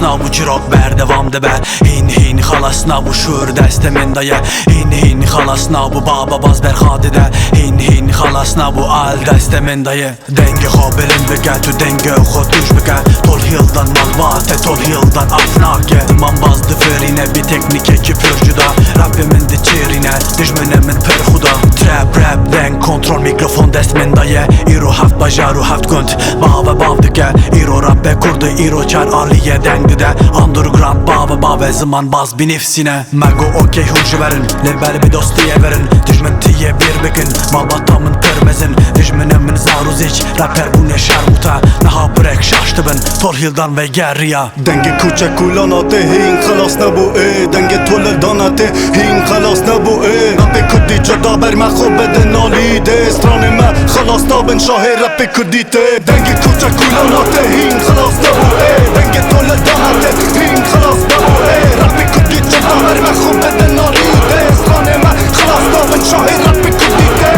نابو چراغ بردوام ده به هین خلاص نابو شور دست من دایه هین خلاص نابو بابا باز برخاده ده هین خلاص نابو al دست من دایه denge خابرین بگه تو denge خود دوش بگه tol yıldan malvate tol yıldan afnake man bazdı ferine bir teknik ekip örcüda Rabbimin de çerine düşmenemin per huda trap rap den kontrol mikrofon dest men daye iro haft bajaru haft gunt bava bavdıke iro rabbe kurdu iro çar aliye dengdi de underground bava zaman baz bir nefsine mago okey hurcu verin lebel bir dostiye verin düşmen tiye bir bekin malbatamın permezin düşmenemin zaruzic rapper bu ne şarmuta naha brek şaştı ben tol yıldan ve gerya denge kucha kulanate hin khalas nabu denge tol danate hin khalas nabu rappe kurdi jada ber ma khob beden alide strane ma khalas taben shaher rappe kurdi te denge kucha kulanate hin khalas nabu denge tol danate hin khalas nabu rappe kurdi jada ber ma khob beden alide strane ma khalas taben shaher rappe kurdi te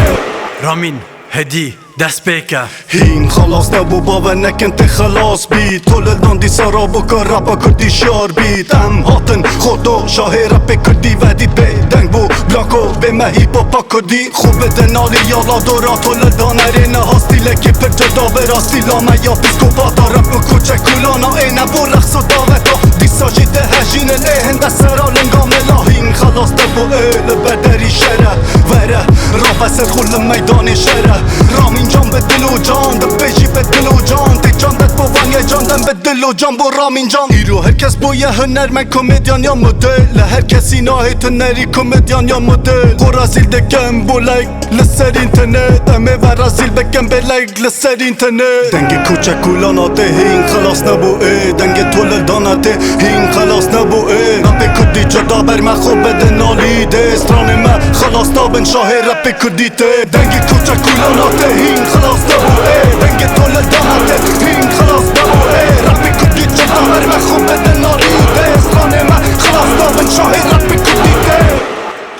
Ramin hedi دست بکه هین خلاص نبو باور نکن ته خلاص بی تول داندی سارا بکن رپا کردی شار بید ام هاتن خودو شاه رپ کردی ودی به دنگ بو بلاکو به مهی با پا کردی خوب دنالی یالا دورا تول دانره نه هاستی لکی پر جدا براستی لامه یا پیسکوپاتا رپ و کوچه کولانا اینه بو رخص و داوتا دیساجی ده هجین الهن ده سرا لنگام لاهین خلاص نبو لبردری شره وره را بسر خل میدان شره رامین جان به دل و جان ده پیشی به دل و جان تی جان دت با وانگ جاندن به دل و جان با رامین جان ایرو هر کس با یه هنرمند کمدیان یا مدل هر کسی ناهیت هنری کمدیان یا مدل قرازیل دکم با لایک لسر اینترنت امه و رازیل بکم به لایک لسر اینترنت دنگ کوچه کولاناته هین خلاص نبو دنگ تول داناته هین خلاص نبو رپ کردی جدا بر ما خوب بدن آلیده استران ما خلاص تابن شاه رپ کردی ته دنگ کوچه کولاناته هین خلاص نبو دنگ تول داناته هین خلاص نبو رپ کردی جدا بر ما خوب بدن آلیده استران ما خلاص تابن شاه رپ کردی ته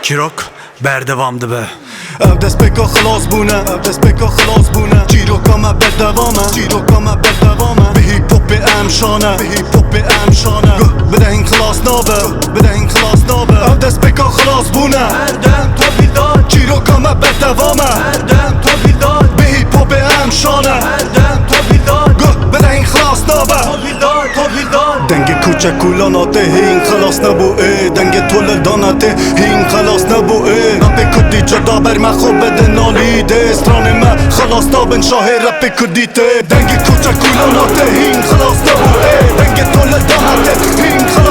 چیروک بردوامده به او دست بکا خلاص بونه او دست بکا خلاص بونه چیروکا ما بردوامه چیروکا ما بردوامه به هیپ هاپ امشانه به هیپ هاپ امشانه بده این خلاص نابه بده این خلاص نابه او دست بکا خلاص بونه هر دم تو بیداد چیروکا ما بردوامه هر دم تو بیداد به هیپ هاپ امشانه هر دم تو بیداد بده این خلاص نابه تو بیداد دنگ کوچه کولاناته هین خلاص نبو دنگ تول داناته هین خلاص نبو رپ کردی جدا بر ما خوب بدن آلیده استران ما خلاص تابن شاه رپ کردی ته دنگ کوچه کولاناته هین خلاص نبو دنگ تول داناته هین خلاص